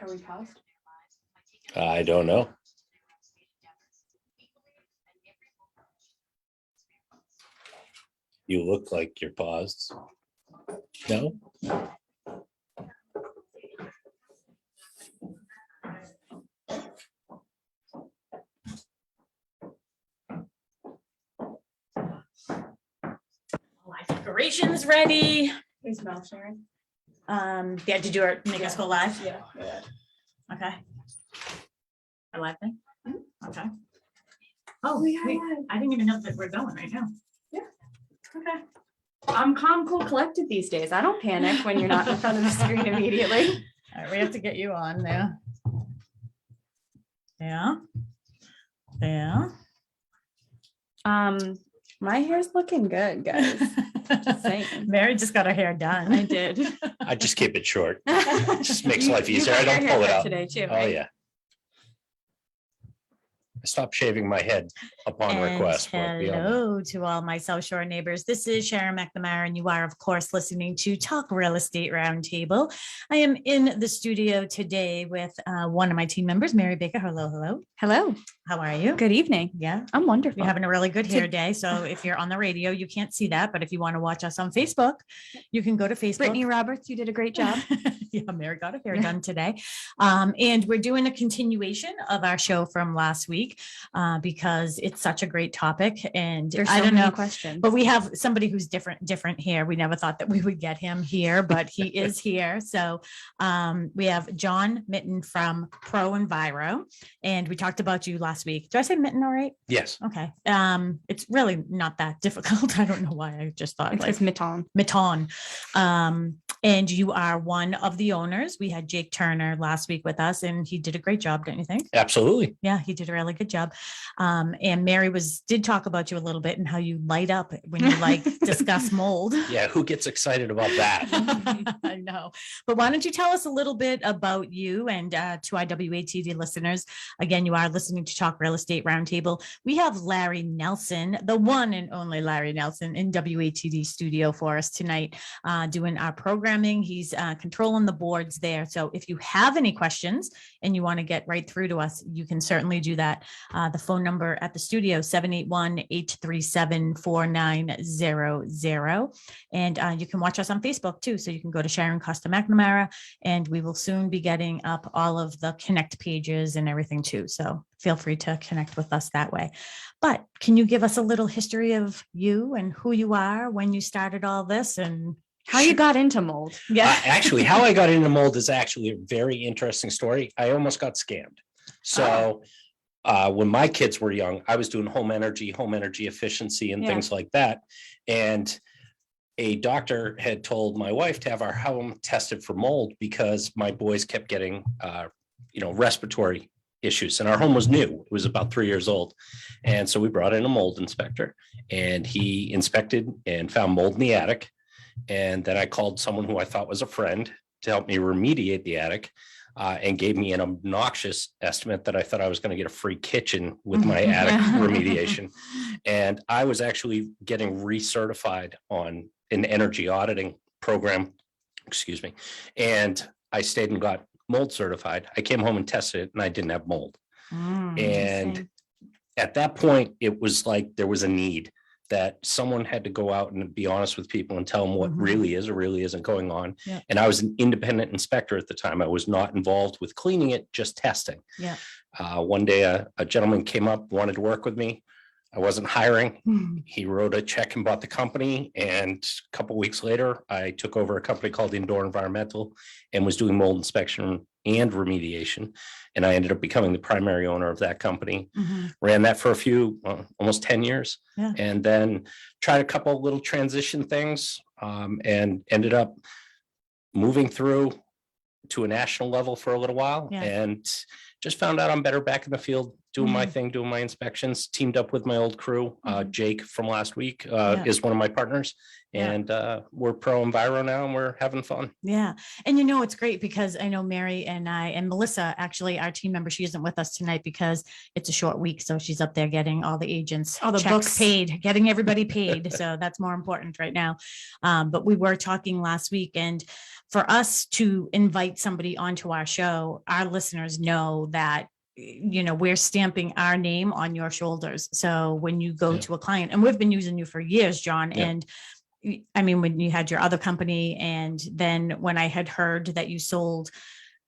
Are we paused? I don't know. You look like you're paused. No? Live decorations ready. Please smell, Sharon. Yeah, did you make us go live? Yeah. Okay. A live thing? Okay. Oh, We are wait, live. I didn't even know that we're going right now. Yeah. Okay. I'm calm, cool, collected these days. I don't panic when you're not in front of the screen immediately. All right, we have to get you on there. Yeah. Yeah. My hair's looking good, guys. saying. Mary just got her hair done. I did. I just keep it short. It Just makes life easier. I don't pull it out. today too. Oh, right? yeah. I stopped shaving my head upon request. But beyond that. Hello to all my South Shore neighbors. This is Sharon McNamara, and you are, of course, listening to Talk Real Estate Roundtable. I am in the studio today with one of my team members, Mary Baker. Hello, hello. Hello. How are you? Good evening. Yeah. I'm wonderful. You're having a really good hair day. So if you're on the radio, you can't see that. But if you want to watch us on Facebook, you can go to Facebook. Brittany Roberts, you did a great job. Yeah, Mary got her hair done today. And we're doing a continuation of our show from last week because it's such a great topic. And There's I so don't many know, questions. but we have somebody who's different here. We never thought that we would get him here, but he is here. So we have John Mitton from ProEnviro, and we talked about you last week. Did I say Mitton all right? Yes. Okay. It's really not that difficult. I don't know why I just thought It's Mitton. Mitton. And you are one of the owners. We had Jake Turner last week with us, and he did a great job, don't you think? Absolutely. Yeah, he did a really good job. And Mary did talk about you a little bit and how you light up when you discuss mold. Yeah. Who gets excited about that? I know. But why don't you tell us a little bit about you and to IWATD listeners? Again, you are listening to Talk Real Estate Roundtable. We have Larry Nelson, the one and only Larry Nelson, in WATD studio for us tonight, doing our programming. He's controlling the boards there. So if you have any questions and you want to get right through to us, you can certainly do that. The phone number at the studio, 781-837-4900. And you can watch us on Facebook too. So you can go to Sharon Costa McNamara, and we will soon be getting up all of the connect pages and everything too. So feel free to connect with us that way. But can you give us a little history of you and who you are, when you started all this, and How you got into mold? yeah. Actually, how I got into mold is actually a very interesting story. I almost got scammed. So when my kids were young, I was doing home energy efficiency and things like that. And a doctor had told my wife to have our home tested for mold because my boys kept getting, respiratory issues, and our home was new. It was about 3 years old. And so we brought in a mold inspector, and he inspected and found mold in the attic. And then I called someone who I thought was a friend to help me remediate the attic, and gave me an obnoxious estimate that I thought I was going to get a free kitchen with my attic remediation. And I was actually getting recertified on an energy auditing program, and I stayed and got mold certified. I came home and tested it, and I didn't have mold. And at that point, it was like there was a need that someone had to go out and be honest with people and tell them what really is or really isn't going on. Yeah. And I was an independent inspector at the time. I was not involved with cleaning it, just testing. Yeah. One day, a gentleman came up, wanted to work with me. I wasn't hiring. He wrote a check and bought the company. And a couple of weeks later, I took over a company called Indoor Environmental and was doing mold inspection and remediation. And I ended up becoming the primary owner of that company. Ran that for almost 10 years. Yeah. And then tried a couple of little transition things, and ended up moving through to a national level for a little while. Yeah. And just found out I'm better back in the field doing my thing, doing my inspections, teamed up with my old crew. Jake from last week is one of my partners. And we're ProEnviro now, and we're having fun. Yeah. And it's great because I know Mary and I and Melissa, actually our team member, she isn't with us tonight because it's a short week. So she's up there getting all the agents, all the checks books paid, getting everybody paid. So that's more important right now. But we were talking last week, and for us to invite somebody onto our show, our listeners know that we're stamping our name on your shoulders. So when you go to a client, and we've been using you for years, John, and I mean, when you had your other company, and then when I had heard that you sold,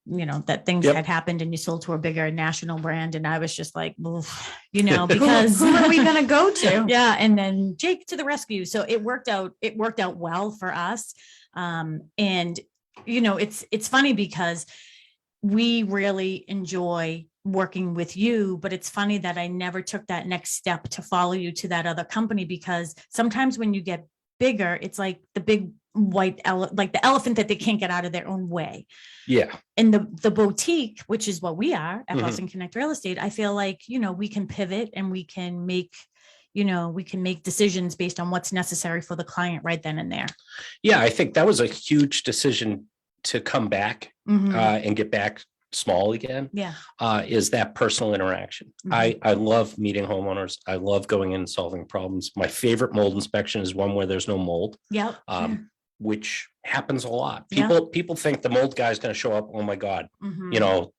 that things had happened and you sold to a bigger national brand, and I was just like, because who are we going to go to? Yeah. And then Jake to the rescue. So it worked out well for us. And it's funny because we really enjoy working with you, but it's funny that I never took that next step to follow you to that other company, because sometimes when you get bigger, it's like the big white like the elephant that they can't get out of their own way. Yeah. And the boutique, which is what we are at Boston Connect Real Estate, I feel like, we can pivot and we can make decisions based on what's necessary for the client right then and there. Yeah, I think that was a huge decision to come back and get back small again. Yeah. Is that personal interaction. I love meeting homeowners. I love going in and solving problems. My favorite mold inspection is one where there's no mold. Yeah. Which happens a lot. People think the mold guy's going to show up. Oh my God,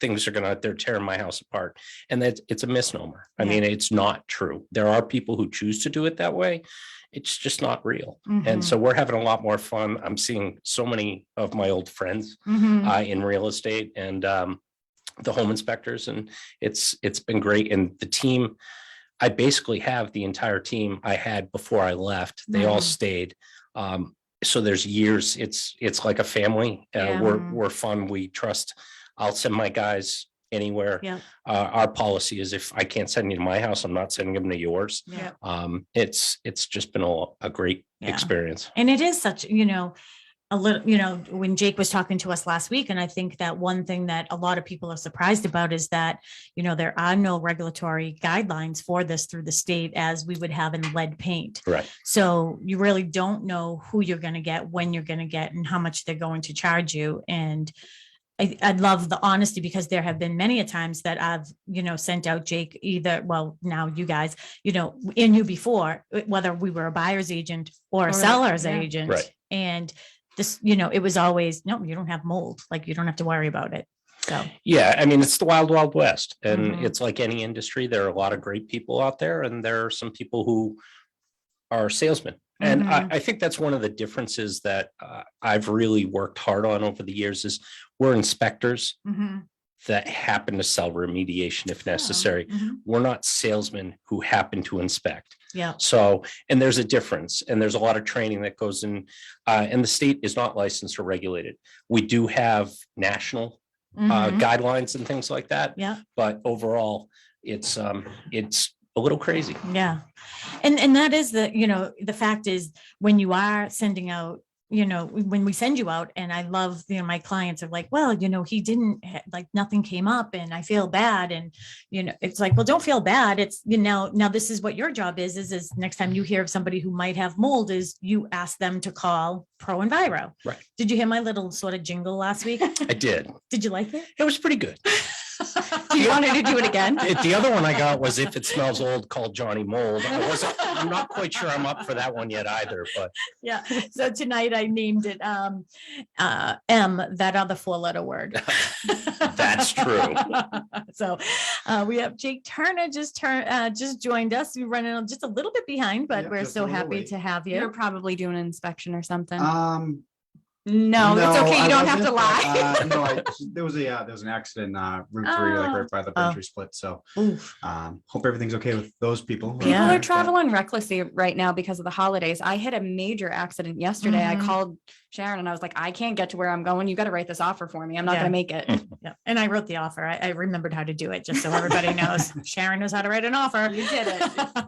things are they're tearing my house apart. And it's a misnomer. I mean, it's not true. There are people who choose to do it that way. It's just not real. And so we're having a lot more fun. I'm seeing so many of my old friends in real estate and the home inspectors, and it's been great. And the team, I basically have the entire team I had before I left. They all stayed. So there's years. It's like a family. We're fun. We trust. I'll send my guys anywhere. Yeah. Our policy is if I can't send you to my house, I'm not sending them to yours. Yeah. It's just been a great experience. And it is such, a little, when Jake was talking to us last week, and I think that one thing that a lot of people are surprised about is that, there are no regulatory guidelines for this through the state as we would have in lead paint. Right. So you really don't know who you're going to get, when you're going to get, and how much they're going to charge you. And I love the honesty, because there have been many a times that I've, sent out Jake now you guys, and you before, whether we were a buyer's agent or a seller's agent. Right. And this, it was always, no, you don't have mold. Like, you don't have to worry about it. So, yeah, I mean, it's the wild, wild west, and it's like any industry. There are a lot of great people out there, and there are some people who are salesmen. And I think that's one of the differences that I've really worked hard on over the years is we're inspectors that happen to sell remediation if necessary. We're not salesmen who happen to inspect. Yeah. So, and there's a difference, and there's a lot of training that goes in, and the state is not licensed or regulated. We do have national guidelines and things like that. Yeah. But overall, it's a little crazy. Yeah. And that is the fact is, when you are sending out, when we send you out, and I love, my clients are like, well, he didn't, like, nothing came up and I feel bad. And, it's like, well, don't feel bad. It's, now this is what your job is next time you hear of somebody who might have mold, is you ask them to call ProEnviro. Right. Did you hear my little sort of jingle last week? I did. Did you like it? It was pretty good. Do you want her to do it again? The other one I got was if it smells old, call Johnny Mold. I'm not quite sure I'm up for that one yet either, but yeah. So tonight I named it M, that other 4-letter word. That's true. So we have Jake Turner just joined us. We're running just a little bit behind, but we're so happy to have you. You're probably doing an inspection or something. No, it's okay. You don't have to lie. No, there was an accident, Route 3, like right by the Braintree split. So, hope everything's okay with those people. People are traveling recklessly right now because of the holidays. I hit a major accident yesterday. I called Sharon and I was like, I can't get to where I'm going. You got to write this offer for me. I'm not going to make it. Yeah. And I wrote the offer. I remembered how to do it, just so everybody knows. Sharon knows how to write an offer. You did it.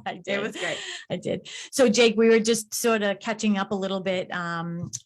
I did. It was great. I did. So Jake, we were just sort of catching up a little bit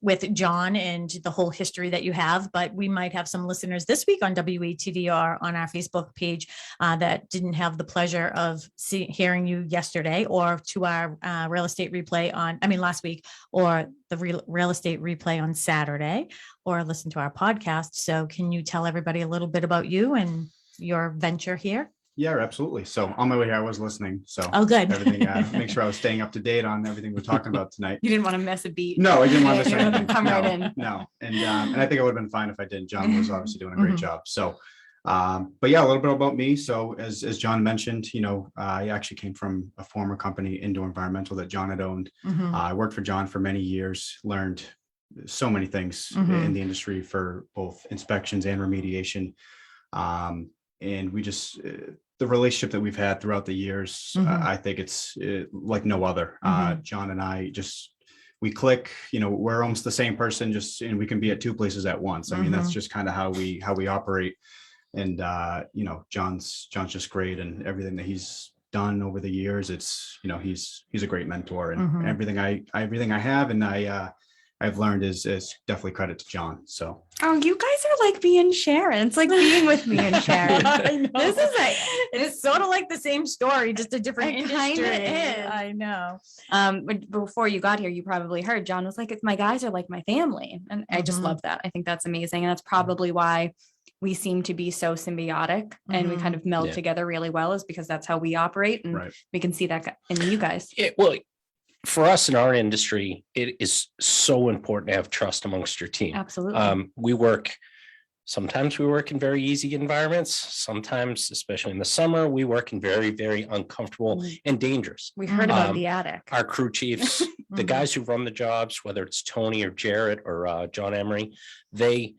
with John and the whole history that you have, but we might have some listeners this week on WATD or on our Facebook page that didn't have the pleasure of hearing you yesterday, or to our real estate replay last week, or the real estate replay on Saturday, or listen to our podcast. So can you tell everybody a little bit about you and your venture here? Yeah, absolutely. So on my way here, I was listening. So good. Everything, make sure I was staying up to date on everything we're talking about tonight. You didn't want to miss a beat. No, I didn't want to miss You wanted to anything. come No, right in. No. And I think I would have been fine if I didn't. John was obviously doing a great job. So, but yeah, a little bit about me. So as John mentioned, I actually came from a former company, Indoor Environmental, that John had owned. I worked for John for many years, learned so many things in the industry for both inspections and remediation. And we just, the relationship that we've had throughout the years, I think it's like no other. John and I we click, we're almost the same person, and we can be at two places at once. I mean, that's just kind of how we operate. And, John's just great, and everything that he's done over the years, it's, he's a great mentor, and everything I have and I've learned is definitely credit to John. So. Oh, you guys are like being Sharon. It's like being with me and Sharon. This is it's sort of like the same story, just a different industry. Is. I know. But before you got here, you probably heard John was like, "It's my guys are like my family," and I just love that. I think that's amazing, and that's probably why we seem to be so symbiotic and we kind of meld together really well, is because that's how we operate, and we can see that in you guys. Well, for us in our industry, it is so important to have trust amongst your team. Absolutely. Sometimes we work in very easy environments. Sometimes, especially in the summer, we work in very, very uncomfortable and dangerous. We heard about the attic. Our crew chiefs, the guys who run the jobs, whether it's Tony or Jarrett or John Emery, they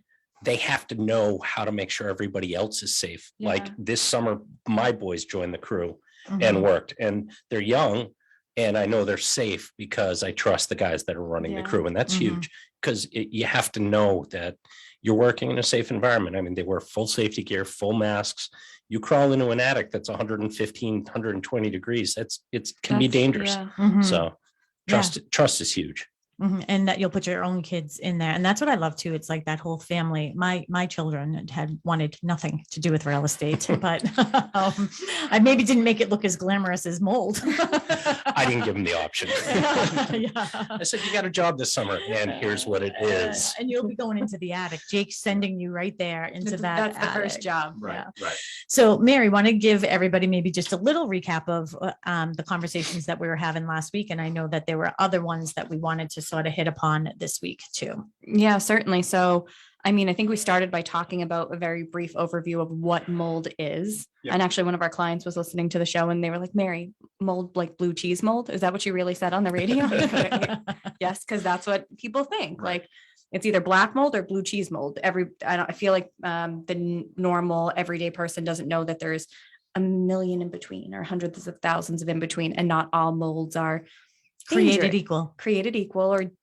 have to know how to make sure everybody else is safe. Yeah. Like this summer, my boys joined the crew and worked, and they're young. And I know they're safe because I trust the guys that are running the crew. And that's huge, because you have to know that you're working in a safe environment. I mean, they wear full safety gear, full masks. You crawl into an attic that's 115, 120 degrees. It can be dangerous. So trust is huge. And that you'll put your own kids in there. And that's what I love too. It's like that whole family. My children had wanted nothing to do with real estate, but I maybe didn't make it look as glamorous as mold. I didn't give them the option. I said, you got a job this summer and here's what it is. And you'll be going into the attic. Jake's sending you right there into That's attic. the first job. Right. So Mary, want to give everybody maybe just a little recap of the conversations that we were having last week. And I know that there were other ones that we wanted to sort of hit upon this week too. Yeah, certainly. So, I mean, I think we started by talking about a very brief overview of what mold is. Yeah. And actually one of our clients was listening to the show and they were like, "Mary, mold like blue cheese mold? Is that what you really said on the radio?" Yes, because that's what people think. Right. Like it's either black mold or blue cheese mold. I feel like the normal everyday person doesn't know that there's a million in between or hundreds of thousands of in between, and not all molds are created equal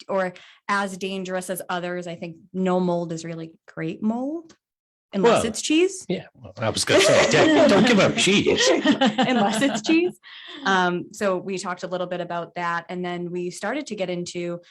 or as dangerous as others. I think no mold is really great mold unless it's cheese. Yeah, well, I was going to say, don't give up cheese. Unless it's cheese. So we talked a little bit about that, and then we started to get into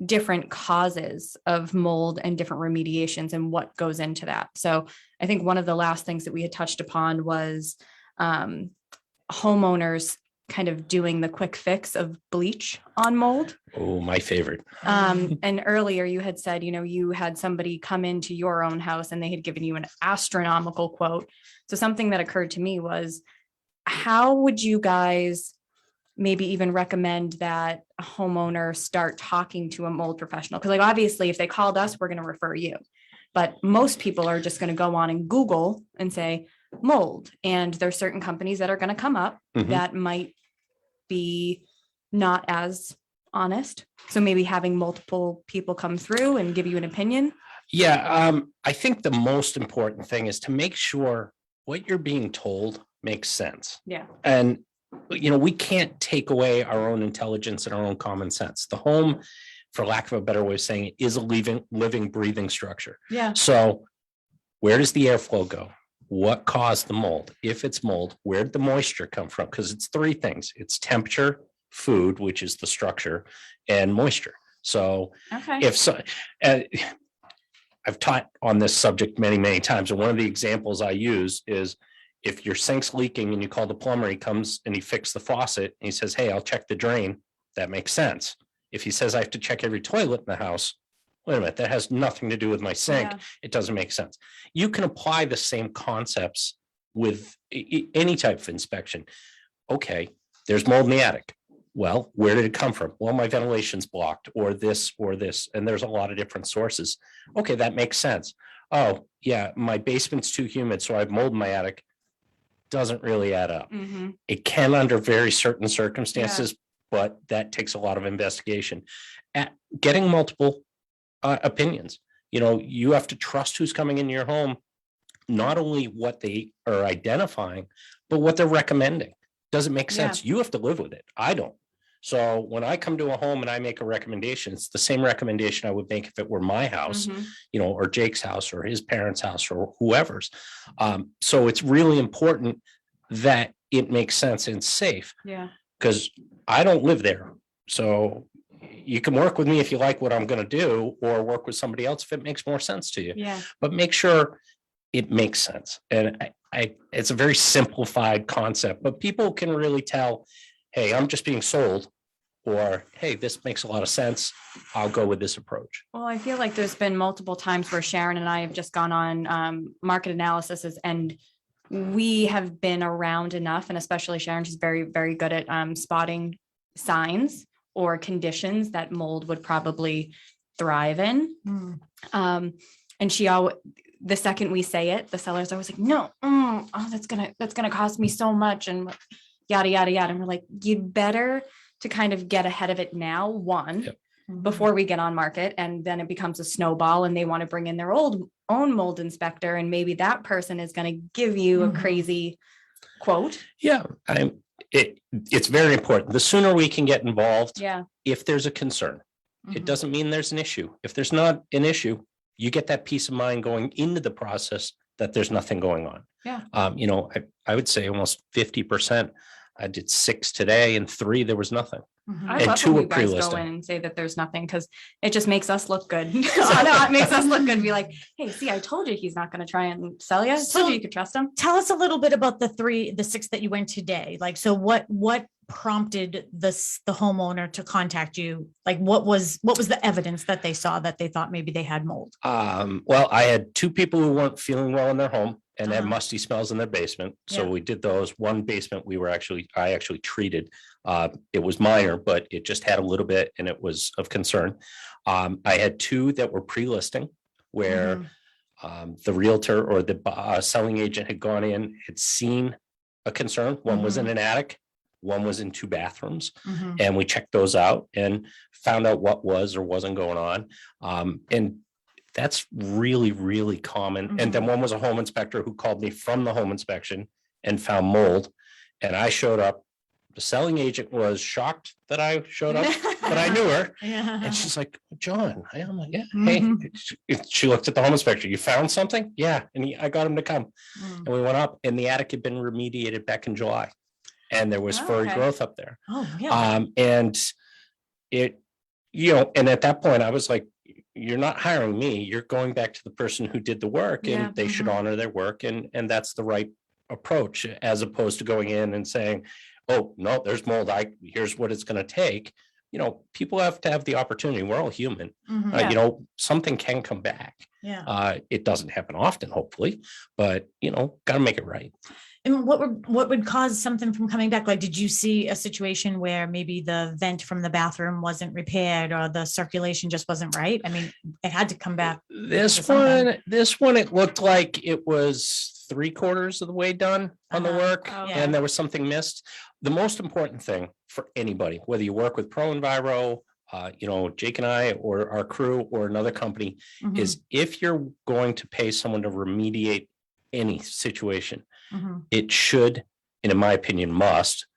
different causes of mold and different remediations and what goes into that. So I think one of the last things that we had touched upon was homeowners kind of doing the quick fix of bleach on mold. Oh, my favorite. And earlier you had said, you had somebody come into your own house and they had given you an astronomical quote. So something that occurred to me was, how would you guys maybe even recommend that a homeowner start talking to a mold professional? Because like, obviously if they called us, we're going to refer you, but most people are just going to go on and Google and say mold. And there's certain companies that are going to come up that might be not as honest. So maybe having multiple people come through and give you an opinion. Yeah. I think the most important thing is to make sure what you're being told makes sense. Yeah. And, we can't take away our own intelligence and our own common sense. The home, for lack of a better way of saying it, is a living, breathing structure. Yeah. So where does the airflow go? What caused the mold? If it's mold, where did the moisture come from? Because it's three things. It's temperature, food, which is the structure, and moisture. So Okay. if so, I've taught on this subject many, many times. And one of the examples I use is if your sink's leaking and you call the plumber, he comes and he fixes the faucet and he says, hey, I'll check the drain. That makes sense. If he says I have to check every toilet in the house, wait a minute, that has nothing to do with my sink. Yeah. It doesn't make sense. You can apply the same concepts with any type of inspection. Okay, there's mold in the attic. Well, where did it come from? Well, my ventilation's blocked, or this, and there's a lot of different sources. Okay, that makes sense. Oh, yeah, my basement's too humid, so I have mold in my attic. Doesn't really add up. Mhm. It can under very certain circumstances, but that takes a lot of investigation. Getting multiple opinions. You have to trust who's coming into your home, not only what they are identifying, but what they're recommending. Does it make sense? You have to live with it. I don't. So when I come to a home and I make a recommendation, it's the same recommendation I would make if it were my house, Mhm. Or Jake's house or his parents' house or whoever's. So it's really important that it makes sense and safe, Yeah. because I don't live there. So you can work with me if you like what I'm going to do, or work with somebody else if it makes more sense to you. Yeah. But make sure it makes sense. And it's a very simplified concept, but people can really tell, hey, I'm just being sold, or hey, this makes a lot of sense. I'll go with this approach. Well, I feel like there's been multiple times where Sharon and I have just gone on market analysis, and we have been around enough, and especially Sharon, she's very, very good at spotting signs or conditions that mold would probably thrive in. And she always, the second we say it, the seller's always like, no, that's gonna cost me so much, and yada, yada, yada. And we're like, you'd better to kind of get ahead of it now, Yep. before we get on market, and then it becomes a snowball and they want to bring in their own mold inspector, and maybe that person is going to give you a crazy quote. Yeah, it's very important. The sooner we can get involved, Yeah. if there's a concern, it doesn't mean there's an issue. If there's not an issue, you get that peace of mind going into the process that there's nothing going on. Yeah. I would say almost 50%. I did 6 today, and 3 there was nothing. I And love 2 when were you guys go pre-listed. in and say that there's nothing, because it just makes us look good. I know, it makes us look good. Be like, hey, see, I told you he's not going to try and sell you. I told you could trust him. Tell us a little bit about the 6 that you went today. Like, so what prompted the homeowner to contact you? Like, what was the evidence that they saw that they thought maybe they had mold? Well, I had 2 people who weren't feeling well in their home and had Uh-huh. musty smells in their basement. So Yeah. we did those. One basement I actually treated. It was minor, but it just had a little bit and it was of concern. I had 2 that were pre-listing, where the realtor or the selling agent had gone in, had seen a concern. One was in an attic, one was in 2 bathrooms. And we checked those out and found out what was or wasn't going on. And that's really, really common. And then one was a home inspector who called me from the home inspection and found mold. And I showed up. The selling agent was shocked that I showed up, but I knew her. Yeah. And she's like, John, I'm like, yeah, hey. She looked at the home inspector. You found something? Yeah. And I got him to come. And we went up, and the attic had been remediated back in July. And there was furry Okay. growth up there. Oh, yeah. And it, and at that point I was like, you're not hiring me. You're going back to the person who did the work, and Yeah. they should honor their work. And that's the right approach, as opposed to going in and saying, oh, no, there's mold. Here's what it's going to take. People have to have the opportunity. We're all human. Yeah. Something can come back. Yeah. It doesn't happen often, hopefully, but got to make it right. And what would cause something from coming back? Like, did you see a situation where maybe the vent from the bathroom wasn't repaired, or the circulation just wasn't right? I mean, it had to come back. This something. one, it looked like it was 3/4 of the way done on the work, Oh, yeah. and there was something missed. The most important thing for anybody, whether you work with ProEnviro, Jake and I, or our crew, or another company, is if you're going to pay someone to remediate any situation, it should, and in my opinion, must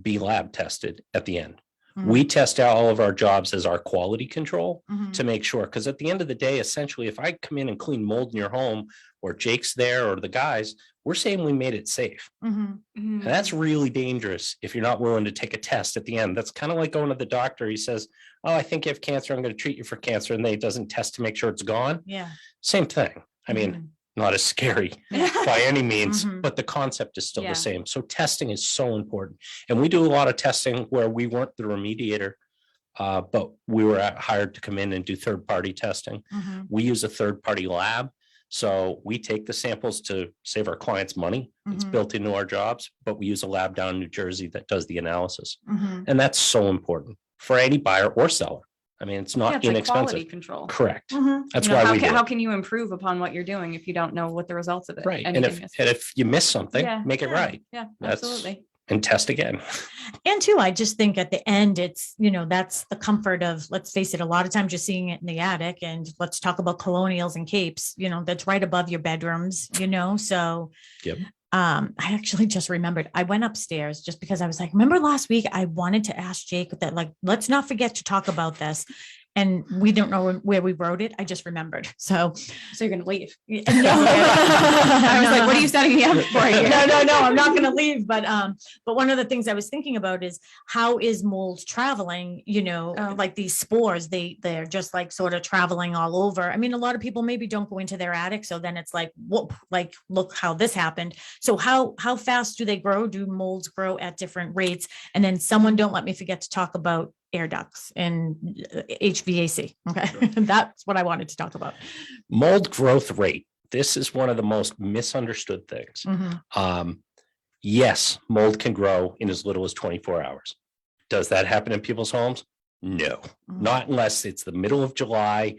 be lab tested at the end. We test out all of our jobs as our quality control to make sure, because at the end of the day, essentially, if I come in and clean mold in your home, or Jake's there, or the guys, we're saying we made it safe. Mhm. And that's really dangerous if you're not willing to take a test at the end. That's kind of like going to the doctor. He says, oh, I think you have cancer. I'm going to treat you for cancer. And then he doesn't test to make sure it's gone. Yeah. Same thing. I mean, not as scary by any means, Mhm. but the concept is still Yeah. the same. So testing is so important. And we do a lot of testing where we weren't the remediator, but we were hired to come in and do third-party testing. Mhm. We use a third-party lab. So we take the samples to save our clients money. It's Mhm. built into our jobs, but we use a lab down in New Jersey that does the analysis. Mhm. And that's so important for any buyer or seller. I mean, it's Yeah, not it's like quality inexpensive. control. Correct. Mhm. That's You know, why how we can, do how it. can you improve upon what you're doing if you don't know what the results of it? Right. And anything is? if you miss something, Yeah. make it Yeah. right Yeah, That's- absolutely. and test again. And two, I just think at the end, it's, that's the comfort of, let's face it, a lot of times you're seeing it in the attic, and let's talk about colonials and capes, that's right above your bedrooms, so. Yep. I actually just remembered, I went upstairs just because I was like, remember last week, I wanted to ask Jake that, like, let's not forget to talk about this. And we don't know where we wrote it. I just remembered. So So you're gonna leave. no. I was like, what are you setting me up for here? No, I'm not going to leave. But one of the things I was thinking about is, how is mold traveling? Like these spores, they're just like sort of traveling all over. I mean, a lot of people maybe don't go into their attic, so then it's like, whoop, like, look how this happened. So how fast do they grow? Do molds grow at different rates? And then don't let me forget to talk about air ducts and HVAC. Okay, that's what I wanted to talk about. Mold growth rate. This is one of the most misunderstood things. Mhm. Yes, mold can grow in as little as 24 hours. Does that happen in people's homes? No, Mhm. not unless it's the middle of July,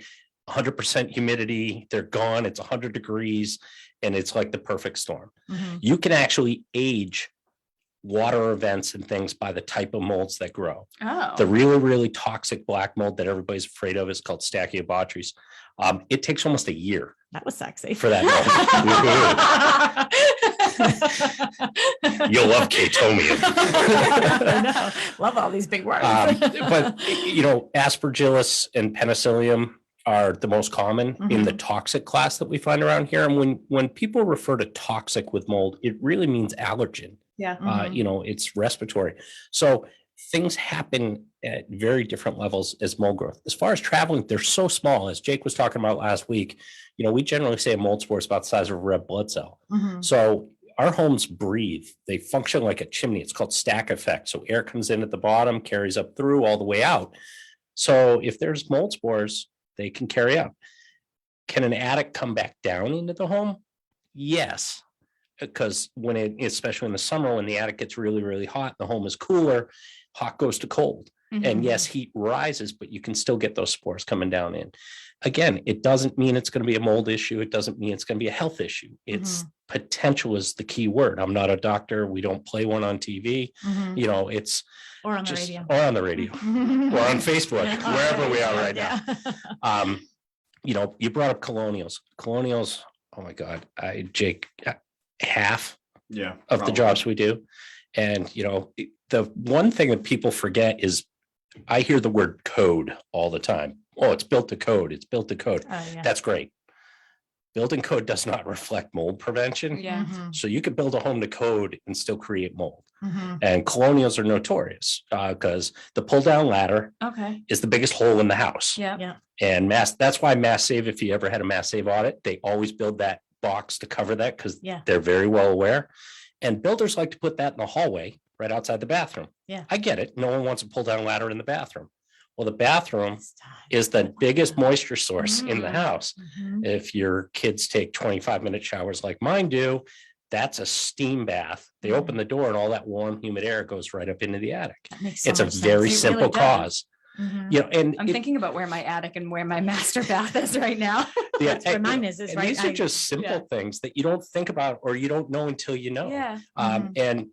100% humidity, they're gone, it's 100 degrees, and it's like the perfect storm. Mhm. You can actually age water events and things by the type of molds that grow. Oh. The really, really toxic black mold that everybody's afraid of is called Stachybotrys. It takes almost a year That was sexy. for that mold. You'll love K-tomium. I know. Love all these big words. But aspergillus and penicillium are the most common in the toxic class that we find around here. And when people refer to toxic with mold, it really means allergen. Yeah. It's respiratory. So things happen at very different levels as mold growth. As far as traveling, they're so small. As Jake was talking about last week, we generally say a mold spore is about the size of a red blood cell. Mhm. So our homes breathe. They function like a chimney. It's called stack effect. So air comes in at the bottom, carries up through all the way out. So if there's mold spores, they can carry up. Can an attic come back down into the home? Yes. Because especially in the summer, when the attic gets really, really hot, the home is cooler, hot goes to cold. Mm-hmm. And yes, heat rises, but you can still get those spores coming down in. Again, it doesn't mean it's going to be a mold issue. It doesn't mean it's going to be a health issue. It's potential is the key word. I'm not a doctor. We don't play one on TV. Mhm. It's Or on the just, radio. or on the radio, or on Facebook, Yeah. wherever we are right now. Yeah. You brought up colonials. Colonials, oh my God, Jake, half Yeah. of the jobs we do. And, the one thing that people forget is I hear the word code all the time. Oh, it's built to code. It's built to code. Oh, yeah. That's great. Building code does not reflect mold prevention. Yeah. Mhm. So you could build a home to code and still create mold. Mhm. And colonials are notorious because the pull down ladder Okay. is the biggest hole in the house. Yeah. Yeah. And that's why Mass Save, if you ever had a Mass Save audit, they always build that box to cover that because Yeah. they're very well aware. And builders like to put that in the hallway right outside the bathroom. Yeah. I get it. No one wants a pull down ladder in the bathroom. Well, the bathroom is the biggest moisture source in the house. Mhm. If your kids take 25-minute showers like mine do, that's a steam bath. They open the door and all that warm, humid air goes right up into the attic. That makes so It's a much sense. very It simple really does. cause. Mhm. And I'm thinking about where my attic and where my master bath is right now. That's where mine is and right. these are just simple things that you don't think about or you don't know until you know. Yeah. And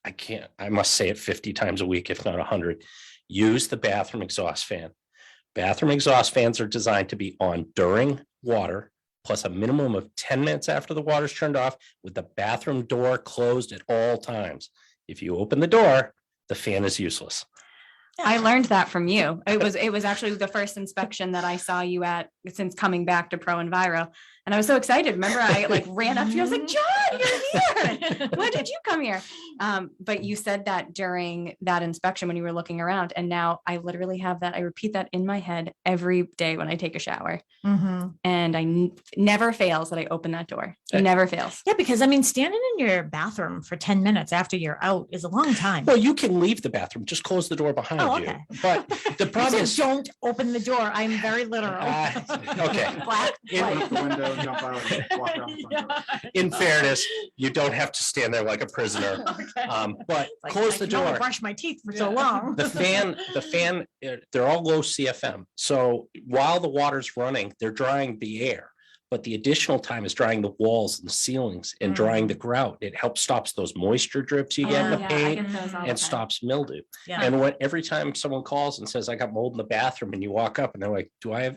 I must say it 50 times a week, if not 100. Use the bathroom exhaust fan. Bathroom exhaust fans are designed to be on during water, plus a minimum of 10 minutes after the water's turned off, with the bathroom door closed at all times. If you open the door, the fan is useless. I learned that from you. It was actually the first inspection that I saw you at since coming back to ProEnviro. And I was so excited. Remember, I like ran up to you. I was like, John, you're here. When did you come here? But you said that during that inspection when you were looking around. And now I literally have that. I repeat that in my head every day when I take a shower. And I never fails that I open that door. It never fails. Yeah, because I mean, standing in your bathroom for 10 minutes after you're out is a long time. Well, you can leave the bathroom, just close the door behind Oh, you. okay. But the problem is, don't open the door. I'm very literal. okay. Black, Open white. up the window, jump out, and walk around the front door. In fairness, you don't have to stand there like a prisoner. But Like, close I the can only door. brush my teeth for so long. The fan, they're all low CFM. So while the water's running, they're drying the air. But the additional time is drying the walls and the ceilings and drying the grout. It helps stops those moisture drips you get in the Yeah, I paint get those all the and time. stops mildew. Yeah. And every time someone calls and says, I got mold in the bathroom, and you walk up and they're like,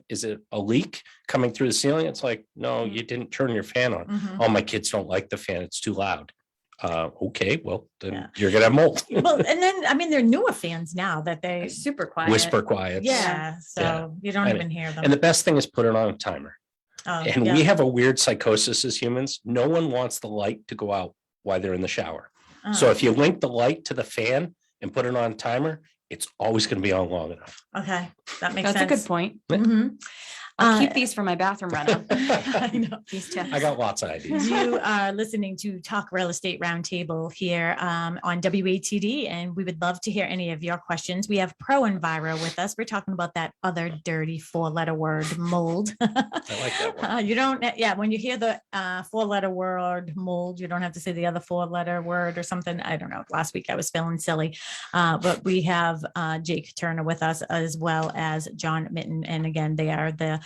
is it a leak coming through the ceiling? It's like, no, you didn't turn your fan on. Oh, my kids don't like the fan. It's too loud. Okay, well, then you're gonna have mold. Well, and then, I mean, they're newer fans now that they, They're super quiet. Whisper quiet. yeah, so Yeah. you don't I even hear them. And the best thing is put it on a timer. And we have a weird psychosis as humans. No one wants the light to go out while they're in the shower. So if you link the light to the fan and put it on a timer, it's always going to be on long enough. Okay, that makes That's sense. a good point. Mhm. I'll keep these for my bathroom rental. I know. These tips. I got lots of ideas. You are listening to Talk Real Estate Roundtable here on WATD, and we would love to hear any of your questions. We have ProEnviro with us. We're talking about that other dirty 4-letter word, mold. I like that one. You don't, when you hear the 4-letter word mold, you don't have to say the other 4-letter word or something. I don't know. Last week I was feeling silly, but we have Jake Turner with us as well as John Mitton. And again, they are the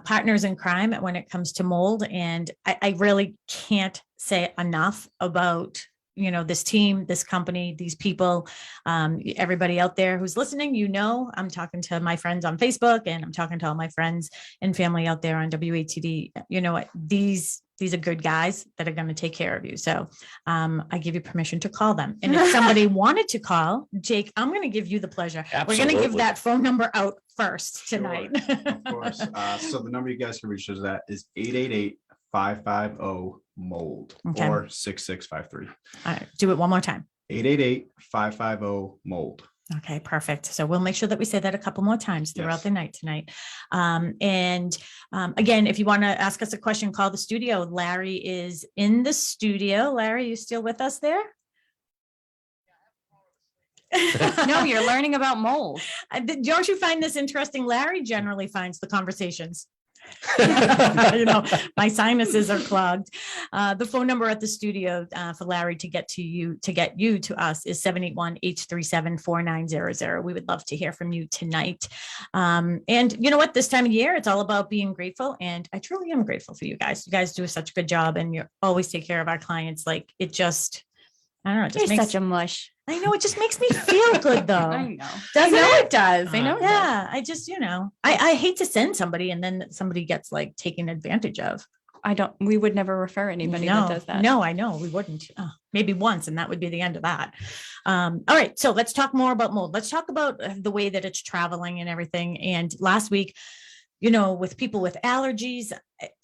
partners in crime when it comes to mold. And I really can't say enough about, this team, this company, these people, everybody out there who's listening. I'm talking to my friends on Facebook, and I'm talking to all my friends and family out there on WATD. You know what? These are good guys that are going to take care of you. So I give you permission to call them. And if somebody wanted to call, Jake, I'm going to give you the pleasure. We're going to give Absolutely. that phone number out first tonight. Sure, of course. So the number you guys can reach us at is 888-550-MOLD Okay. or 6653. All right, do it one more time. 888-550-MOLD. Okay, perfect. So we'll make sure that we say that a couple more times throughout Yes. the night tonight. Again, if you want to ask us a question, call the studio. Larry is in the studio. Larry, you still with us there? No, you're learning about mold. Don't you find this interesting? Larry generally finds the conversations. My sinuses are clogged. The phone number at the studio for Larry to get you to us is 781-837-4900. We would love to hear from you tonight. And you know what? This time of year, it's all about being grateful. And I truly am grateful for you guys. You guys do such a good job, and you always take care of our clients. Like, it just, I don't know. It just You're makes such a mush. I know, it just makes me feel good though. I know. Doesn't I know it? it does. I know. it does. Yeah, I just, I hate to send somebody and then somebody gets like taken advantage of. We would never refer anybody that does that. No, I know we wouldn't. Maybe once, and that would be the end of that. All right, so let's talk more about mold. Let's talk about the way that it's traveling and everything. And last week, with people with allergies,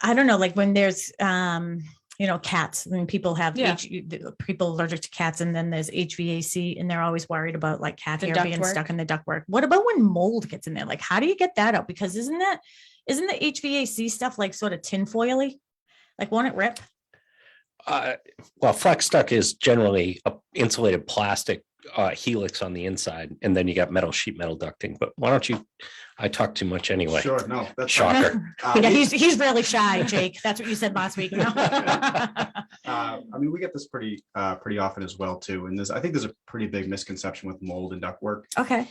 I don't know, like when there's, cats, and people have people allergic to cats, and then there's HVAC, and they're always worried about like cat The hair being ductwork. stuck in the ductwork. What about when mold gets in there? Like, how do you get that out? Because isn't the HVAC stuff like sort of tinfoily? Like, won't it rip? Well, flex duct is generally a insulated plastic helix on the inside, and then you got sheet metal ducting. But why don't you? I talk too much anyway. Sure, no, that's fine. Shocker. Yeah, he's really shy, Jake. That's what you said last week. We get this pretty often as well too. And I think there's a pretty big misconception with mold and ductwork. Okay.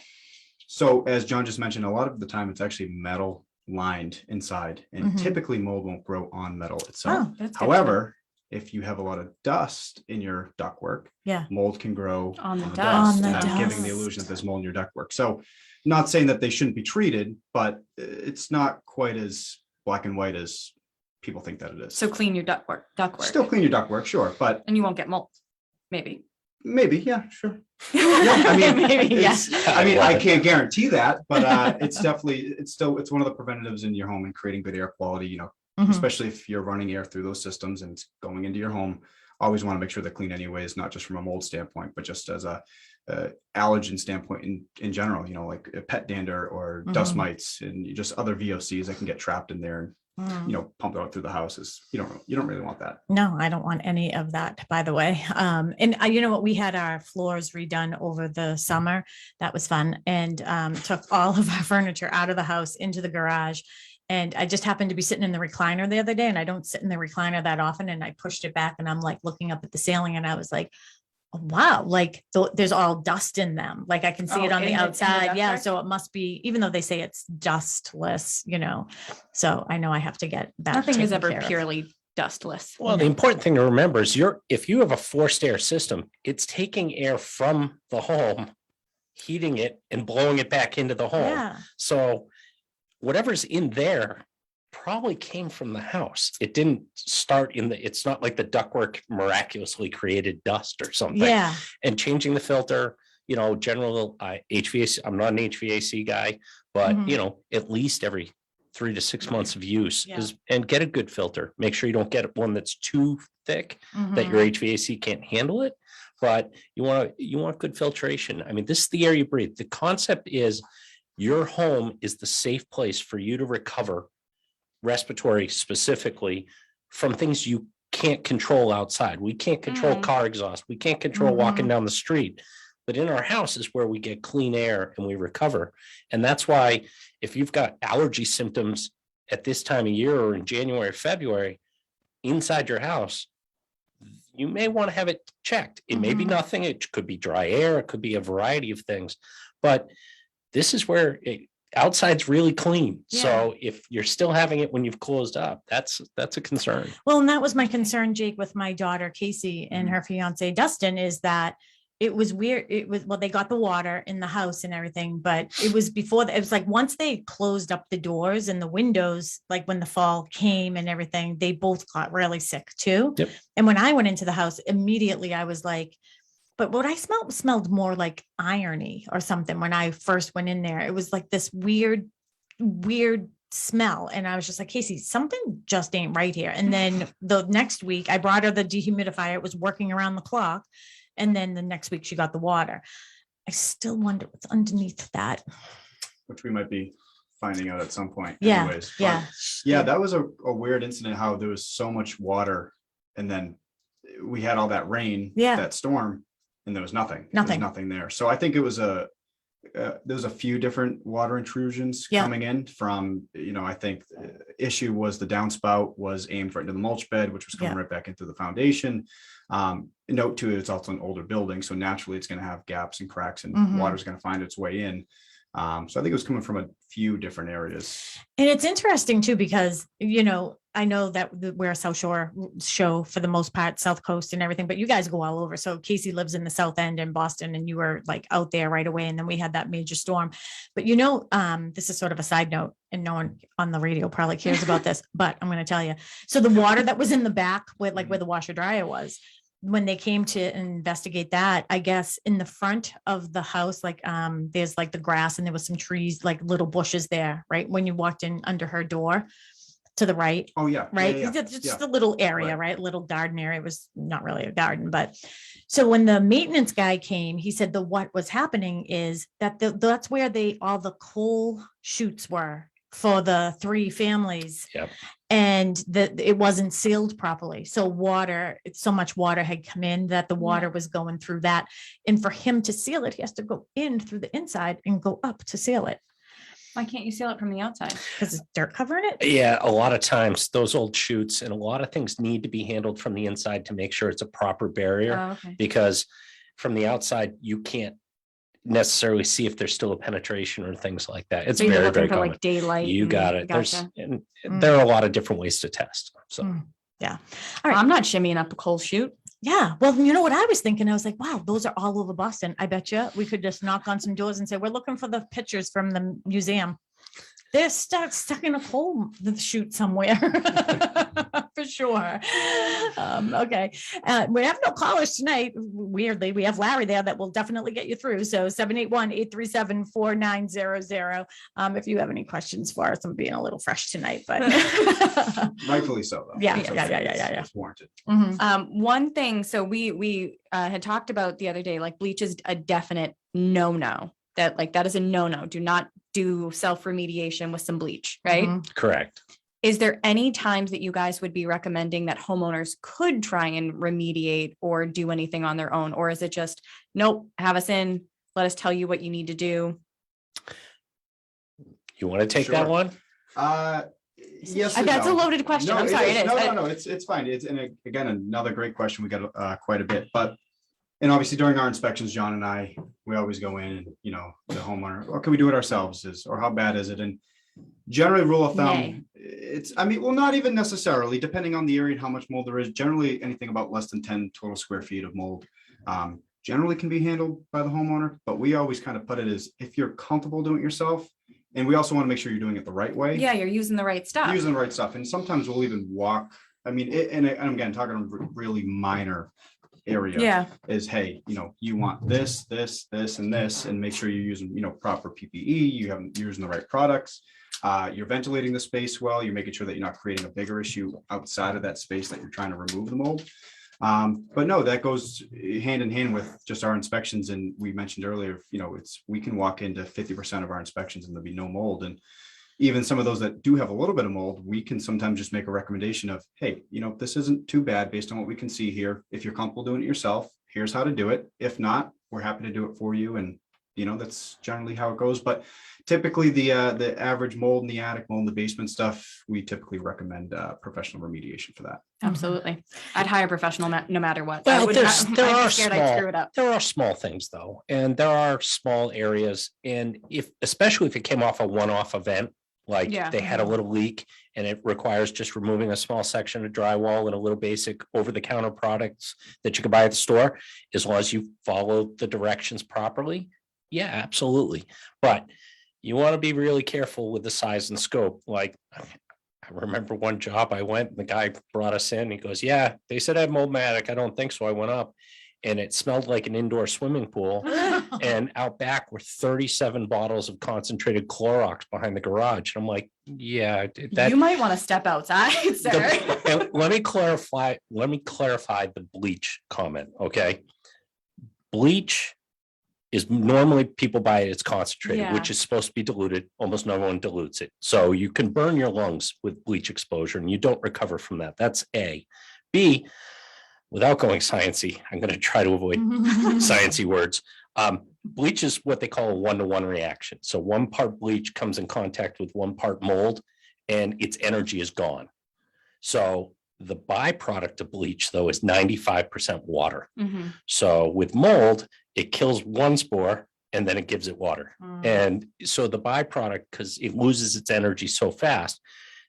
So as John just mentioned, a lot of the time it's actually metal lined inside, and Mhm. typically mold won't grow on metal itself. Oh, That's good. However, if you have a lot of dust in your ductwork, yeah. mold can grow On the on the dust. dust, On the and then giving the dust. illusion that there's mold in your ductwork. So not saying that they shouldn't be treated, but it's not quite as black and white as people think that it is. So clean your ductwork. Still clean your ductwork, sure, but And you won't get mold. Maybe. Maybe, yeah, sure. Yeah, I mean, Maybe, yeah. I can't guarantee that, but it's definitely, it's one of the preventatives in your home and creating good air quality, you know, Mhm. especially if you're running air through those systems and it's going into your home. Always want to make sure they're clean anyways, not just from a mold standpoint, but just as a allergen standpoint in general, you know, like a pet dander or dust Mhm. mites and just other VOCs that can get trapped in there and, Mm. you know, pump out through the houses. You don't really want that. No, I don't want any of that, by the way. And you know what? We had our floors redone over the summer. That was fun. And took all of our furniture out of the house into the garage. And I just happened to be sitting in the recliner the other day, and I don't sit in the recliner that often. And I pushed it back and I'm like looking up at the ceiling and I was like, oh, wow, like there's all dust in them. Like I can see Oh, it on in the the outside. Yeah. ductwork? So it must be, even though they say it's dustless, you know, so I know I have to get that. Nothing is taken ever care of. purely dustless. Well, the important thing to remember is if you have a forced air system, it's taking air from the home, heating it and blowing it back into the home. Yeah. So whatever's in there probably came from the house. It didn't start it's not like the ductwork miraculously created dust or something. Yeah. And changing the filter, you know, general HVAC, I'm not an HVAC guy, but Mhm. you know, at least every 3 to 6 months of use Yeah. and get a good filter. Make sure you don't get one that's too thick that your Mhm. HVAC can't handle it. But you want good filtration. I mean, this is the air you breathe. The concept is your home is the safe place for you to recover respiratory specifically from things you can't control outside. We can't control car exhaust. We can't control walking down the street. But in our house is where we get clean air and we recover. And that's why if you've got allergy symptoms at this time of year or in January or February inside your house, you may want to have it checked. It may be nothing. It could be dry air. It could be a variety of things. But this is where outside's really clean. Yeah. So if you're still having it when you've closed up, that's a concern. Well, and that was my concern, Jake, with my daughter, Casey, and her fiance, Dustin, is that it was weird. Well, they got the water in the house and everything, but it was before, it was like, once they closed up the doors and the windows, like when the fall came and everything, they both got really sick too. Yep. And when I went into the house, immediately I was like, but what I smelled more like irony or something when I first went in there. It was like this weird smell. And I was just like, Casey, something just ain't right here. And then the next week I brought her the dehumidifier. It was working around the clock. And then the next week she got the water. I still wonder what's underneath that. Which we might be finding out at some point. Yeah. Anyways. But Yeah. yeah, that was a weird incident, how there was so much water and then we had all that rain, Yeah. that storm, and there was nothing. Nothing. There was nothing there. So I think it was there was a few different water intrusions Yeah. coming in from, you know, I think the issue was the downspout was aimed right into the mulch bed, which was coming Yeah. right back into the foundation. Note too, it's also an older building, so naturally it's going to have gaps and cracks and Mhm. water's going to find its way in. So I think it was coming from a few different areas. And it's interesting too, because, you know, I know that we're a South Shore show for the most part, South Coast and everything, but you guys go all over. So Casey lives in the South End in Boston and you were like out there right away. And then we had that major storm. But, you know, this is sort of a side note and no one on the radio probably cares about this, but I'm going to tell you. So the water that was in the back with like where the washer dryer was, when they came to investigate that, I guess in the front of the house, like there's like the grass and there was some trees, like little bushes there, right? When you walked in under her door to the right, Oh yeah. right? Yeah, yeah, It's just yeah. a little area, right? Little garden area. It was not really a garden, but so when the maintenance guy came, he said what was happening is that that's where all the coal chutes were for the 3 families. Yep. And it wasn't sealed properly. So so much water had come in that the water was going through that. And for him to seal it, he has to go in through the inside and go up to seal it. Why can't you seal it from the outside? Because it's dirt covering it. Yeah, a lot of times those old chutes and a lot of things need to be handled from the inside to make sure it's a proper barrier, Oh, okay. because from the outside, you can't necessarily see if there's still a penetration or things like that. It's So you're very, looking very for common. like daylight. You and- got it. Gotcha. There are a lot of different ways to test. So Mm. Yeah. Well, I'm not shimmying up a coal chute. Yeah. Well, you know what I was thinking? I was like, wow, those are all over Boston. I bet you we could just knock on some doors and say, we're looking for the pictures from the museum. they're stuck in a coal chute somewhere. For sure. Okay. We have no callers tonight. Weirdly, we have Larry there that will definitely get you through. So 781-837-4900. If you have any questions for us, I'm being a little fresh tonight, but Rightfully so, though. Yeah, It's yeah, okay. yeah. It's warranted. Mhm. One thing, so we had talked about the other day, like bleach is a definite no. That is a no. Do not do self-remediation with some bleach, right? Mhm. Correct. Is there any times that you guys would be recommending that homeowners could try and remediate or do anything on their own? Or is it just, nope, have us in, let us tell you what you need to do? You want to take that Sure. one? Yes. and That's a no. loaded question. No, I'm sorry. is. It is. No, it's fine. Again, another great question. We got quite a bit, and obviously during our inspections, John and I, we always go in and, the homeowner, or can we do it ourselves, or how bad is it? And generally, rule of thumb, well, not even necessarily, depending on the area and how much mold there is. Generally, anything about less than 10 total square feet of mold generally can be handled by the homeowner, but we always kind of put it as, if you're comfortable doing it yourself, and we also want to make sure you're doing it the right way. Yeah, you're using the right stuff. Using the right stuff. And sometimes we'll even walk, and again, talking a really minor area. Yeah. Is, hey, you want this, and this, and make sure you're using, proper PPE, you're using the right products. You're ventilating the space well, you're making sure that you're not creating a bigger issue outside of that space that you're trying to remove the mold. But no, that goes hand in hand with just our inspections. And we mentioned earlier, we can walk into 50% of our inspections and there'll be no mold. And even some of those that do have a little bit of mold, we can sometimes just make a recommendation of, hey, this isn't too bad based on what we can see here. If you're comfortable doing it yourself, here's how to do it. If not, we're happy to do it for you. And that's generally how it goes. But typically the average mold in the attic, mold in the basement stuff, we typically recommend professional remediation for that. Absolutely. I'd hire a professional no matter what. Well, I would there I'd be are scared I'd screw it up. there are small things though, and there are small areas. And especially if it came off a one-off event, like they had a little leak and it requires just removing a small section of drywall and a little basic over-the-counter products that you can buy at the store, as long as you follow the directions properly. Yeah, absolutely. But you want to be really careful with the size and scope. Like, I remember one job I went, and the guy brought us in. He goes, yeah, they said I have moldmatic. I don't think so. I went up and it smelled like an indoor swimming pool. And out back were 37 bottles of concentrated Clorox behind the garage. And I'm like, yeah, You might want to step outside, sir. and let me clarify the bleach comment. Okay. Bleach is normally people buy it, it's concentrated, which is supposed to be diluted. Almost no one dilutes it. So you can burn your lungs with bleach exposure and you don't recover from that. That's A. B, without going sciencey, I'm going to try to avoid sciencey words. Bleach is what they call a 1-to-1 reaction. So 1 part bleach comes in contact with 1 part mold and its energy is gone. So the byproduct of bleach, though, is 95% water. Mhm. So with mold, it kills 1 spore and then it gives it water. And so the byproduct, because it loses its energy so fast.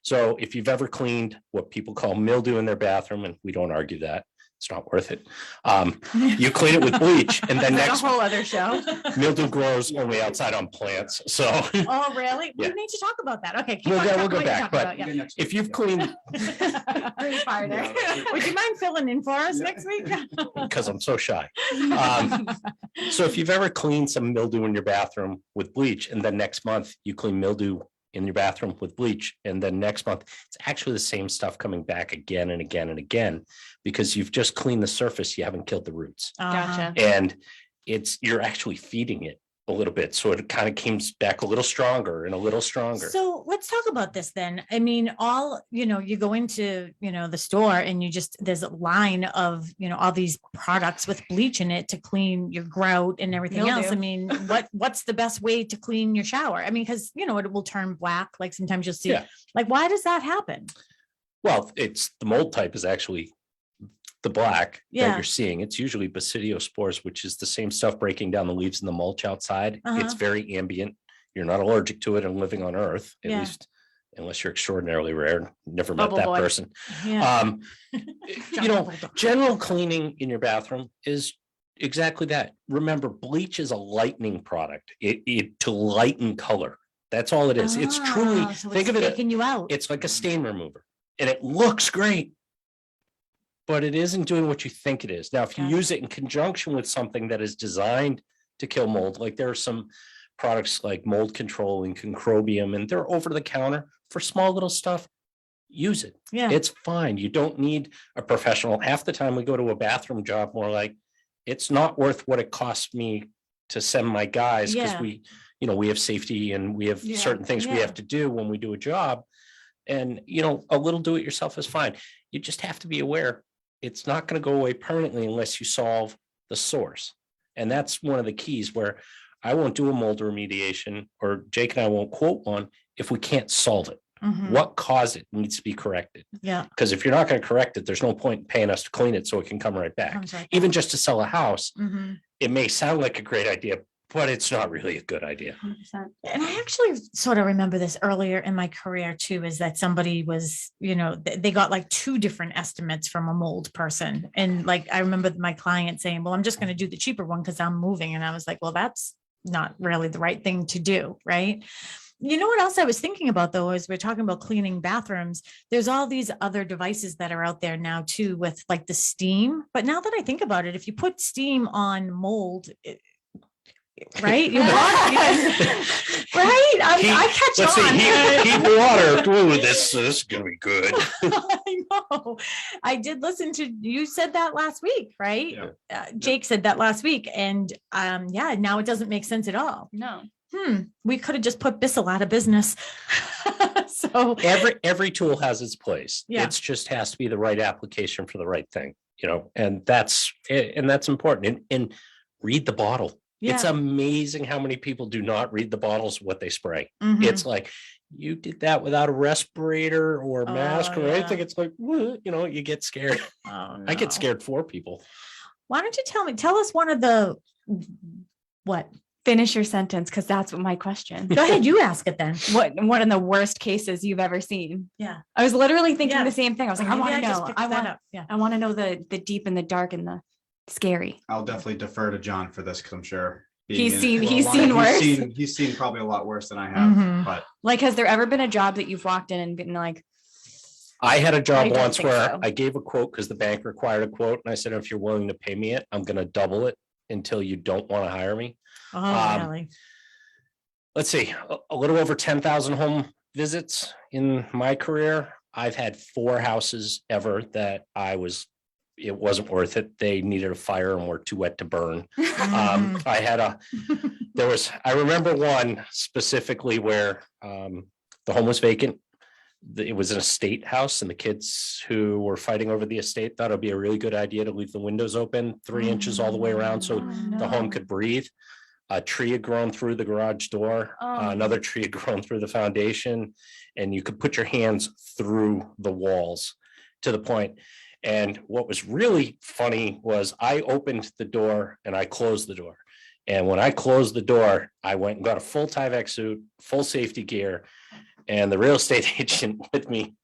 So if you've ever cleaned what people call mildew in their bathroom, and we don't argue that, it's not worth it. You clean it with bleach and then That's next a whole other show. mildew grows only outside on plants. So Oh, really? Yeah. We need to talk about that. Okay. keep We'll on go- talking we'll go what you're back, talking but about, if you've cleaned, Pretty far there. Would you mind filling in for us next week? because I'm so shy. So if you've ever cleaned some mildew in your bathroom with bleach and then next month you clean mildew in your bathroom with bleach, and then next month it's actually the same stuff coming back again and again and again, because you've just cleaned the surface, you haven't killed the roots. Gotcha. And you're actually feeding it a little bit, so it kind of comes back a little stronger and a little stronger. So let's talk about this then. I mean, you go into, the store and there's a line of, all these products with bleach in it to clean your grout and everything else. I mean, what's the best way to clean your shower? I mean, because, it will turn black. Like sometimes you'll see, like, why does that happen? Well, it's the mold type is actually the black Yeah. that you're seeing. It's usually basidiospores, which is the same stuff breaking down the leaves in the mulch outside. It's very ambient. You're not allergic to it and living on Earth, at Yeah. least unless you're extraordinarily rare. Never met Bubble that boy. person. Yeah. General cleaning in your bathroom is exactly that. Remember, bleach is a lightening product. It to lighten color. That's all it is. It's truly, Ah, so think it's of it, faking you out. it's like a stain remover and it looks great. But it isn't doing what you think it is. Now, if you Gotcha. use it in conjunction with something that is designed to kill mold, like there are some products like mold control and concrobium, and they're over the counter for small little stuff. Use it. Yeah. It's fine. You don't need a professional. Half the time we go to a bathroom job, more like it's not worth what it costs me to send my guys because Yeah. we have safety and we have Yeah. certain things we Yeah. have to do when we do a job. And, a little do it yourself is fine. You just have to be aware it's not going to go away permanently unless you solve the source. And that's one of the keys where I won't do a mold remediation, or Jake and I won't quote one if we can't solve it. Mhm. What caused it needs to be corrected. Yeah. Because if you're not going to correct it, there's no point in paying us to clean it so it can come right back. Comes right Even back. just to sell a house, Mhm. it may sound like a great idea, but it's not really a good idea. 100%. And I actually sort of remember this earlier in my career too, is that somebody was, they got like 2 different estimates from a mold person. And like, I remember my client saying, well, I'm just going to do the cheaper one because I'm moving. And I was like, well, that's not really the right thing to do. Right. You know what else I was thinking about though, is we're talking about cleaning bathrooms. There's all these other devices that are out there now too, with like the steam. But now that I think about it, if you put steam on mold, right? You right? I catch Let's see, on. heat water. Ooh, this is gonna be good. I know. I did listen to you said that last week, right? Yeah. Jake said that last week, and yeah, now it doesn't make sense at all. No. We could have just put Bissell out of business. So Every tool has its place. Yeah. It's just has to be the right application for the right thing, and that's important. And read the bottle. It's yeah. amazing how many people do not read the bottles of what they spray. Mhm. It's like you did that without a respirator or a mask or yeah. anything. It's like, you get scared. Oh, I get no. scared for people. Why don't you tell us one of the what? Finish your sentence, because that's what my question. Go ahead, you ask it then. What one of the worst cases you've ever seen? Yeah. I was literally thinking Yeah. the same thing. I was like, I Maybe want to just know. picked I that want up. Yeah. I want to know the deep and the dark and the scary. I'll definitely defer to John for this because I'm sure He's being in it seen- for a he's while, seen worse. He's seen probably a lot worse than I have. Mhm. But Like, has there ever been a job that you've walked in and been like, I had a I job don't once think where so. I gave a quote because the bank required a quote. And I said, if you're willing to pay me it, I'm going to double it until you don't want to hire me. Oh, really? Let's see, a little over 10,000 home visits in my career. I've had 4 houses ever that it wasn't worth it. They needed a fire and were too wet to burn. Mhm. I remember one specifically where the home was vacant. It was an estate house and the kids who were fighting over the estate thought it'd be a really good idea to leave the windows open 3 inches all the way around so the home could breathe. A tree had grown through the garage door. Oh. Another tree had grown through the foundation, and you could put your hands through the walls to the point. And what was really funny was I opened the door and I closed the door. And when I closed the door, I went and got a full Tyvek suit, full safety gear. And the real estate agent with me,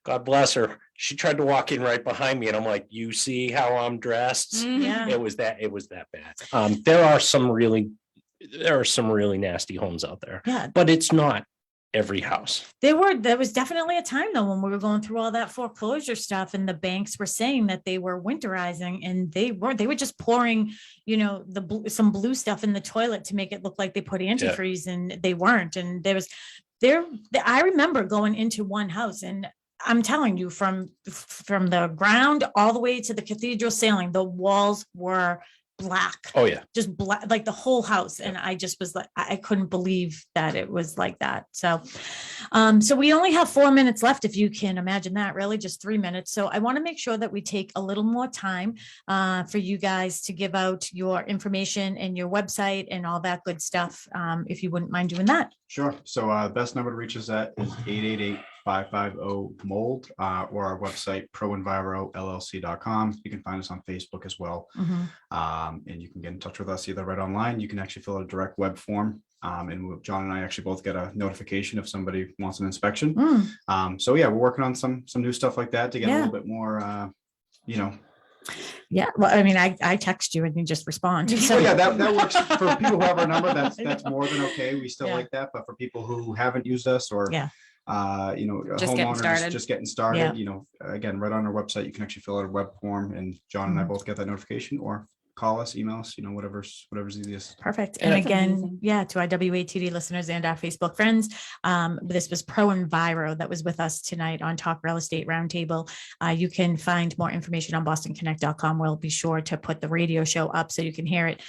God bless her, she tried to walk in right behind me. And I'm like, you see how I'm dressed? Yeah. It was that bad. There are some really nasty homes out there, Yeah. but it's not every house. There was definitely a time though when we were going through all that foreclosure stuff and the banks were saying that they were winterizing and they were just pouring, some blue stuff in the toilet to make it look like they put antifreeze and they weren't. And I remember going into one house and I'm telling you from the ground all the way to the cathedral ceiling, the walls were black. Oh yeah. Just black, like the whole house. And I just was like, I couldn't believe that it was like that. So, so we only have 4 minutes left, if you can imagine that, really just 3 minutes. So I want to make sure that we take a little more time for you guys to give out your information and your website and all that good stuff. If you wouldn't mind doing that. sure. So best number to reach us at is 888-550-MOLD or our website, ProEnviro.llc.com. You can find us on Facebook as well. And you can get in touch with us either right online. You can actually fill out a direct web form. And John and I actually both get a notification if somebody wants an inspection. So yeah, we're working on some new stuff like that to get a Yeah. little bit more, Yeah, well, I mean, I text you and you just respond. So So yeah, that works for people who have our number. That's more than okay. We still Yeah. like that. But for people who haven't used us or Yeah. you know, a Just getting homeowner started. just getting started, Yeah. you know, again, right on our website, you can actually fill out a web form, and John and I Mhm. both get that notification, or call us, email us, you know, whatever's easiest. Perfect. And And it's again, amazing. yeah, to our WATD listeners and our Facebook friends, this was ProEnviro that was with us tonight on Talk Real Estate Roundtable. You can find more information on bostonconnect.com. We'll be sure to put the radio show up so you can hear it.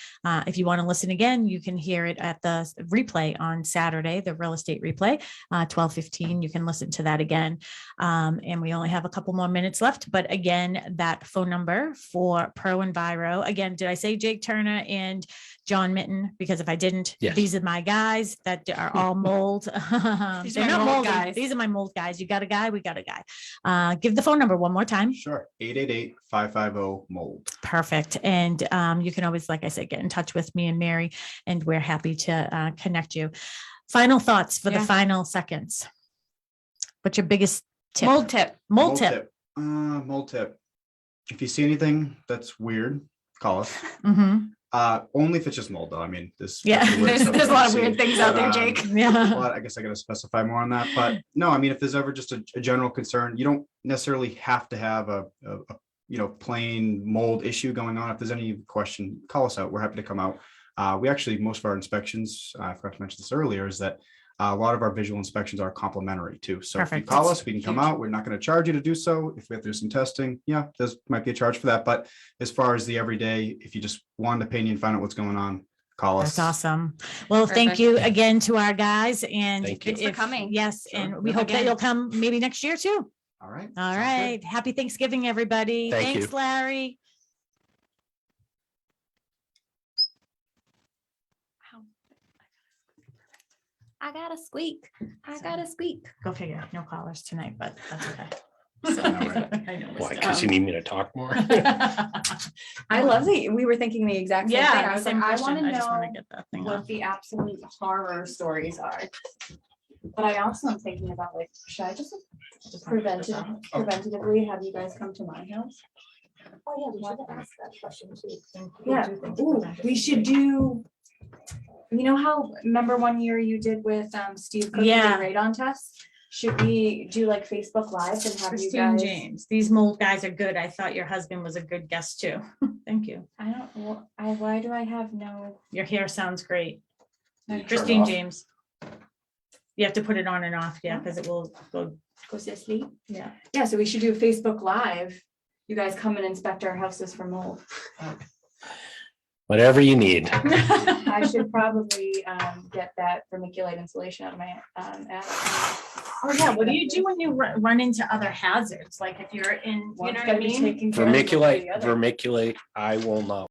If you want to listen again, you can hear it at the replay on Saturday, the real estate replay, 12:15. You can listen to that again. And we only have a couple more minutes left. But again, that phone number for ProEnviro, again, did I say Jake Turner and John Mitton? Because if I didn't, Yes. these are my guys that are all mold. These They're are my not mold moldy. guys. These are my mold guys. You got a guy, we got a guy. Give the phone number one more time. Sure. 888-550-MOLD. Perfect. And you can always, like I said, get in touch with me and Mary, and we're happy to connect you. Final thoughts for the Yeah. final seconds. What's your biggest tip? Mold tip. Mold tip. Mold tip. If you see anything that's weird, call us. Mhm. Only if it's just mold, though. I mean, Yeah. There's a lot of weird things out there, Jake. Yeah. Well, I guess I got to specify more on that. But no, I mean, if there's ever just a general concern, you don't necessarily have to have a you know, plain mold issue going on. If there's any question, call us out. We're happy to come out. We actually, most of our inspections, I forgot to mention this earlier, is that a lot of our visual inspections are complimentary too. So if you Perfect. call That's us, we can come huge. out. We're not going to charge you to do so. If we have to do some testing, yeah, there's might be a charge for that. But as far as the everyday, if you just want an opinion, find out what's going on, call us. That's awesome. Well, thank Perfect. you again to our guys, and Thank you. Thanks for coming. Yes, Sure. and we Yeah. hope that Again. you'll come maybe next year too. All right. All Sounds good. right. Happy Thanksgiving, everybody. Thank Thanks, you. Larry. I got to squeak. I got to squeak. Go figure. No callers tonight, but that's okay. So, all right. I know Why? it's, Because you need me to talk more? I love that we were thinking the exact same thing. I was like, I want to I just want to know get that thing what off. the absolute horror stories are. But I also am thinking about like, should I just preventatively have you guys come to my house? Oh, yeah, we should ask that question too. Yeah, ooh, we should do, you know how, remember one year you did with Steve Cook, Yeah. the radon test? Should we do like Facebook Live and have you Christine guys? James, these mold guys are good. I thought your husband was a good guest too. Thank you. I don't, well, why do I have no? Your hair sounds great. Turn it Christine off. James. You have to put it on and off, yeah, because it will go, Goes to sleep? yeah. Yeah, so we should do Facebook Live. You guys come and inspect our houses for mold. Whatever you need. I should probably get that vermiculite insulation out of my attic. Oh, yeah, what do you do when you run into other hazards? Like if you're in, you One's know what I gotta be mean? taken care of before the Vermiculite, other. vermiculite, I will not